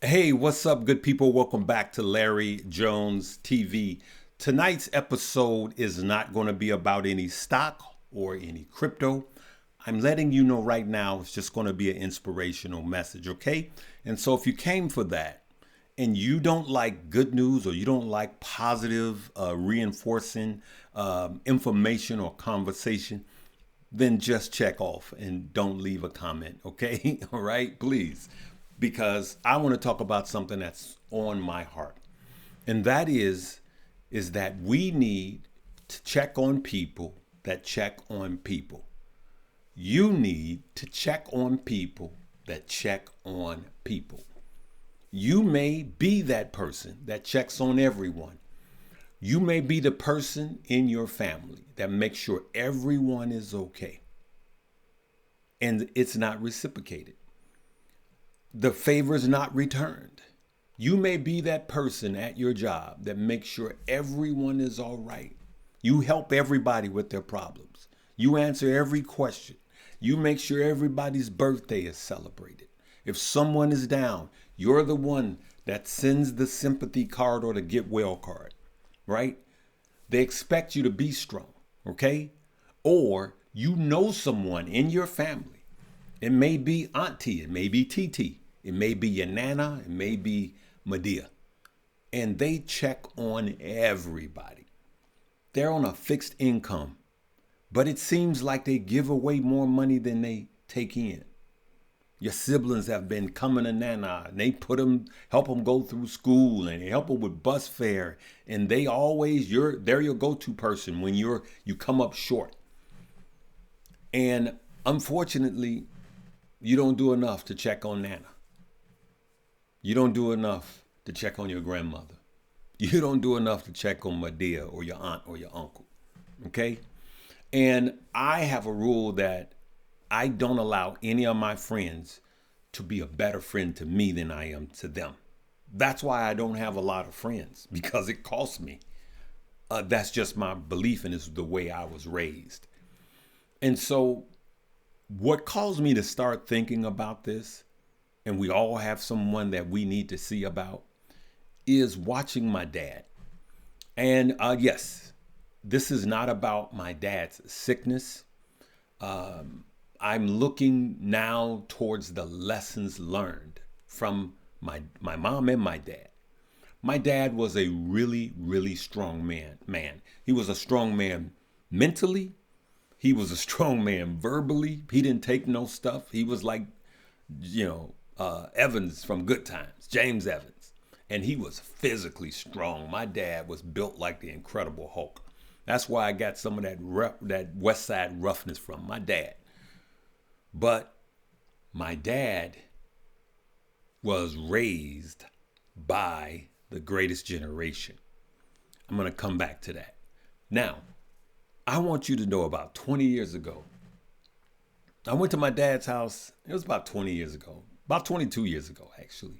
Hey, what's up, good people? Welcome back to Larry Jones TV. Tonight's episode is not going to be about any stock or any crypto. I'm letting you know right now it's just going to be an inspirational message, okay? And so if you came for that and you don't like good news or you don't like positive, reinforcing information or conversation, then just check off and don't leave a comment, okay? All right, please. Because I want to talk about something that's on my heart. And that is that we need to check on people that check on people. You need to check on people that check on people. You may be that person that checks on everyone. You may be the person in your family that makes sure everyone is okay. And it's not reciprocated. The favor is not returned. You may be that person at your job that makes sure everyone is all right. You help everybody with their problems. You answer every question. You make sure everybody's birthday is celebrated. If someone is down, you're the one that sends the sympathy card or the get well card, right? They expect you to be strong, okay? Or you know someone in your family. It may be auntie, it may be TT, it may be your nana, it may be Medea. And they check on everybody. They're on a fixed income, but it seems like they give away more money than they take in. Your siblings have been coming to Nana and they help them go through school and they help them with bus fare. And they always, they're your go-to person when you come up short. And unfortunately, you don't do enough to check on Nana. You don't do enough to check on your grandmother. You don't do enough to check on Medea or your aunt or your uncle. Okay? And I have a rule that I don't allow any of my friends to be a better friend to me than I am to them. That's why I don't have a lot of friends, because it costs me. That's just my belief, and it's the way I was raised. And so, what caused me to start thinking about this, and we all have someone that we need to see about, is watching my dad. And yes, this is not about my dad's sickness. I'm looking now towards the lessons learned from my mom and my dad. My dad was a really, really strong man. He was a strong man mentally. He was a strong man verbally. He didn't take no stuff. He was like, Evans from Good Times, James Evans. And he was physically strong. My dad was built like the Incredible Hulk. That's why I got some of that West Side roughness from my dad. But my dad was raised by the greatest generation. I'm going to come back to that. Now, I want you to know about 20 years ago, I went to my dad's house. It was about 20 years ago, about 22 years ago, actually.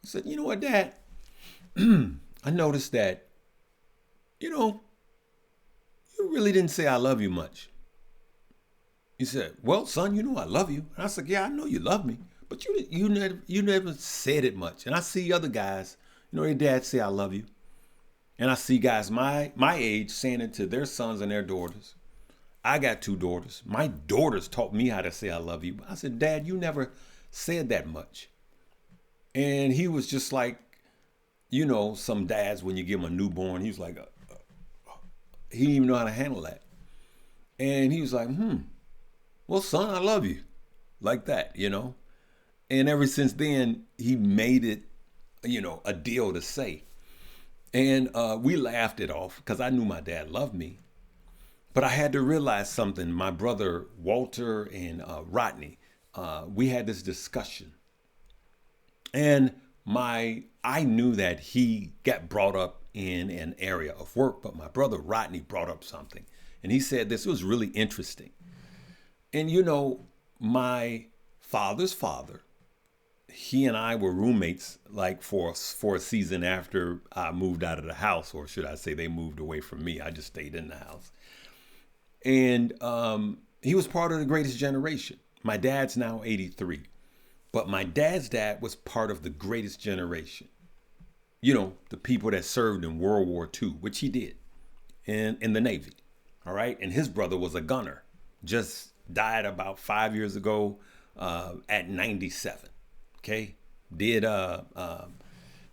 I said, you know what, Dad? I noticed that, you really didn't say I love you much. He said, well, son, I love you. And I said, yeah, I know you love me, but you never said it much. And I see other guys, their dads say I love you. And I see guys my age saying it to their sons and their daughters. I got two daughters. My daughters taught me how to say I love you. I said, Dad, you never said that much. And he was just like, some dads, when you give them a newborn, he was like, he didn't even know how to handle that. And he was like, well, son, I love you. Like that. And ever since then, he made it, a deal to say. And we laughed it off because I knew my dad loved me. But I had to realize something. My brother Walter and Rodney, we had this discussion. And I knew that he got brought up in an area of work, but my brother Rodney brought up something. And he said this was really interesting. And my father's father, he and I were roommates like for a season after I moved out of the house, or should I say they moved away from me. I just stayed in the house. And he was part of the greatest generation. My dad's now 83. But my dad's dad was part of the greatest generation. You know, the people that served in World War II, which he did in the Navy. All right. And his brother was a gunner, just died about 5 years ago at 97. Okay. Did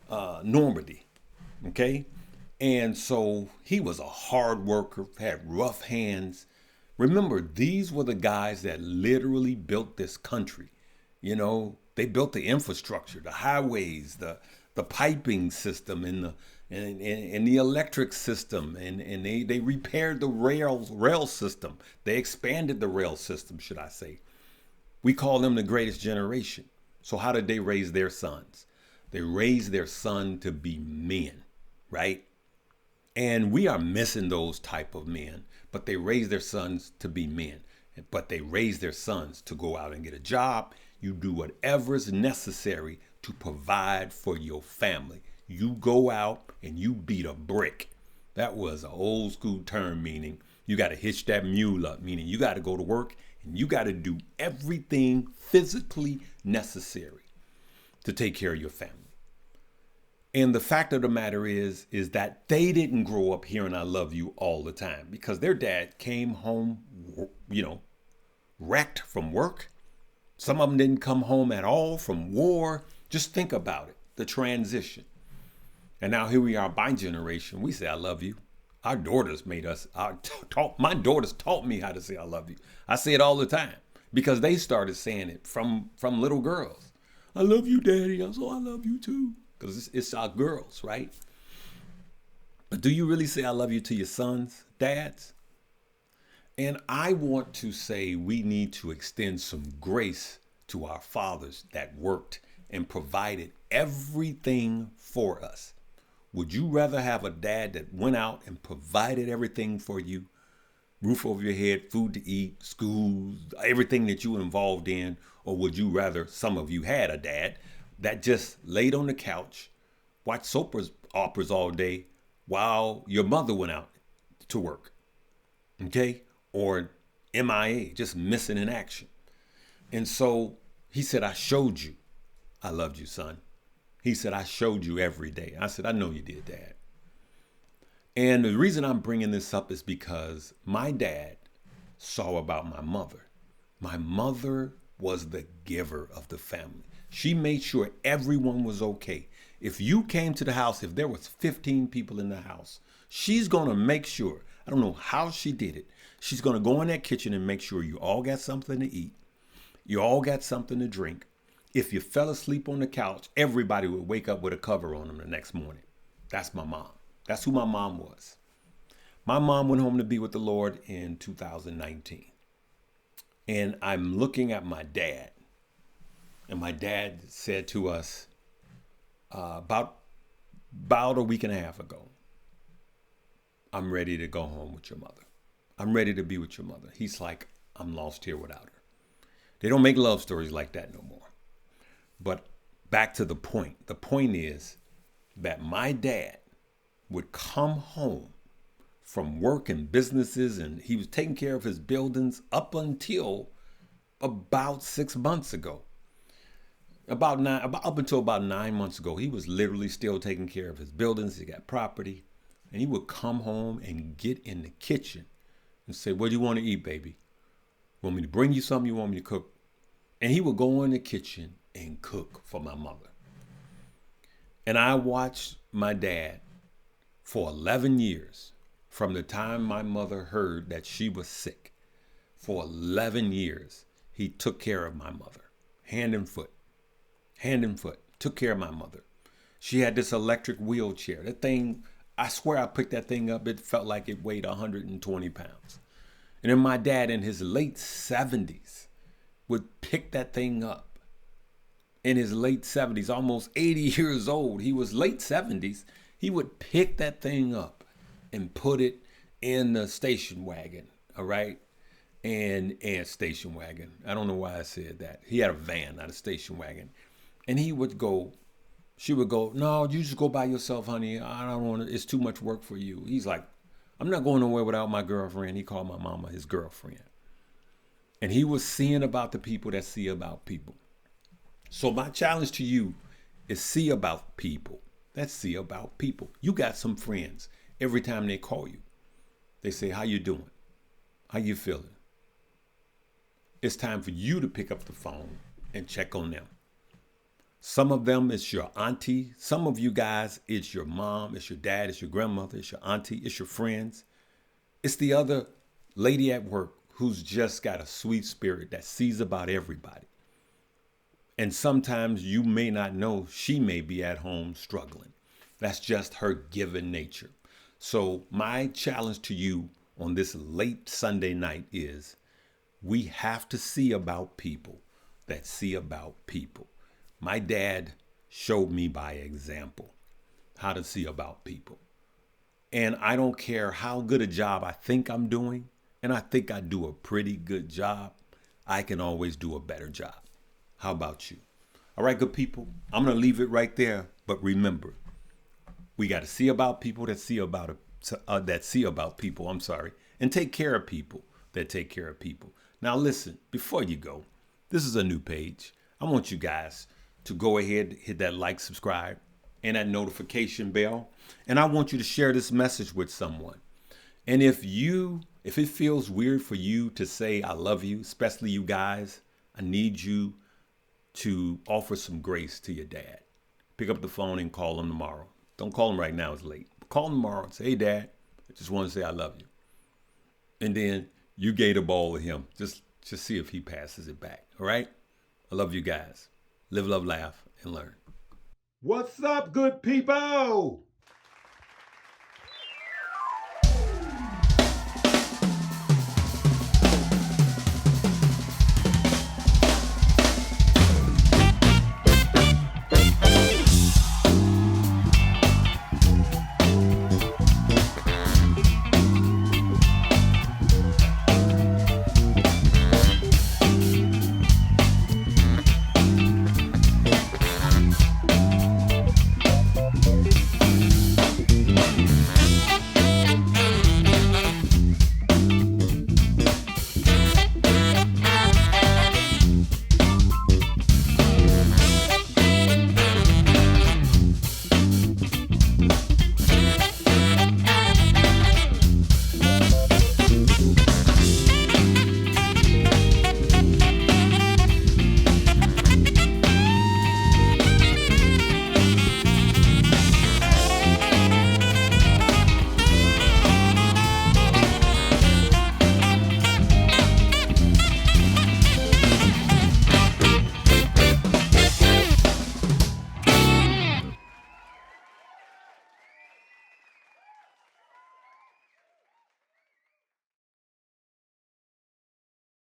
Normandy. Okay. And so he was a hard worker, had rough hands. Remember, these were the guys that literally built this country. You know, they built the infrastructure, the highways, the piping system, and the electric system, and they repaired the rail system. They expanded the rail system, should I say. We call them the greatest generation. So how did they raise their sons? They raised their son to be men, right? And we are missing those type of men, but they raise their sons to be men. But they raise their sons to go out and get a job. You do whatever is necessary to provide for your family. You go out and you beat a brick. That was an old school term, meaning you got to hitch that mule up, meaning you got to go to work and you got to do everything physically necessary to take care of your family. And the fact of the matter is that they didn't grow up hearing "I love you" all the time, because their dad came home, you know, wrecked from work. Some of them didn't come home at all from war. Just think about it, the transition. And now here we are, my generation. We say "I love you." Our daughters made us, my daughters taught me how to say "I love you." I say it all the time because they started saying it from little girls. "I love you, Daddy." I said, "I love you too." Because it's our girls, right? But do you really say "I love you" to your sons, dads? And I want to say we need to extend some grace to our fathers that worked and provided everything for us. Would you rather have a dad that went out and provided everything for you? Roof over your head, food to eat, schools, everything that you were involved in? Or would you rather, some of you had a dad that just laid on the couch, watched soap operas all day while your mother went out to work, okay? Or MIA, just missing in action. And so he said, "I showed you I loved you, son." He said, "I showed you every day." I said, "I know you did, Dad." And the reason I'm bringing this up is because my dad saw about my mother. My mother was the giver of the family. She made sure everyone was okay. If you came to the house, if there was 15 people in the house, she's going to make sure, I don't know how she did it. She's going to go in that kitchen and make sure you all got something to eat. You all got something to drink. If you fell asleep on the couch, everybody would wake up with a cover on them the next morning. That's my mom. That's who my mom was. My mom went home to be with the Lord in 2019. And I'm looking at my dad. And my dad said to us about a week and a half ago, "I'm ready to go home with your mother. I'm ready to be with your mother." He's like, "I'm lost here without her." They don't make love stories like that no more. But back to the point. The point is that my dad would come home from work and businesses, and he was taking care of his buildings up until about 6 months ago. Up until about 9 months ago, he was literally still taking care of his buildings. He got property, and he would come home and get in the kitchen and say, "What do you want to eat, baby? Want me to bring you something? You want me to cook?" And he would go in the kitchen and cook for my mother. And I watched my dad for 11 years, from the time my mother heard that she was sick. For 11 years, he took care of my mother, hand and foot. Took care of my mother. She had this electric wheelchair. That thing, I swear I picked that thing up. It felt like it weighed 120 pounds. And then my dad in his late 70s would pick that thing up. In his late 70s, almost 80 years old, he was late 70s, he would pick that thing up and put it in the station wagon, all right? And station wagon. I don't know why I said that. He had a van, not a station wagon. And she would go, "No, you just go by yourself, honey. I don't want to, it's too much work for you." He's like, "I'm not going nowhere without my girlfriend." He called my mama his girlfriend. And he was seeing about the people that see about people. So my challenge to you is see about people. Let's see about people. You got some friends. Every time they call you, they say, how you doing? How you feeling? It's time for you to pick up the phone and check on them. Some of them, it's your auntie. Some of you guys, it's your mom, it's your dad, it's your grandmother, it's your auntie, it's your friends. It's the other lady at work who's just got a sweet spirit that sees about everybody. And sometimes you may not know she may be at home struggling. That's just her given nature. So my challenge to you on this late Sunday night is we have to see about people that see about people. My dad showed me by example how to see about people. And I don't care how good a job I think I'm doing, and I think I do a pretty good job, I can always do a better job. How about you? All right, good people, I'm going to leave it right there. But remember, we got to see about people that see about people, and take care of people that take care of people. Now listen, before you go, this is a new page. I want you guys to go ahead, hit that like, subscribe, and that notification bell. And I want you to share this message with someone. And if it feels weird for you to say I love you, especially you guys, I need you to offer some grace to your dad. Pick up the phone and call him tomorrow. Don't call him right now, it's late. Call him tomorrow and say, hey dad, I just want to say I love you. And then you gave the ball to him. Just see if he passes it back. All right? I love you guys. Live, love, laugh, and learn. What's up, good people?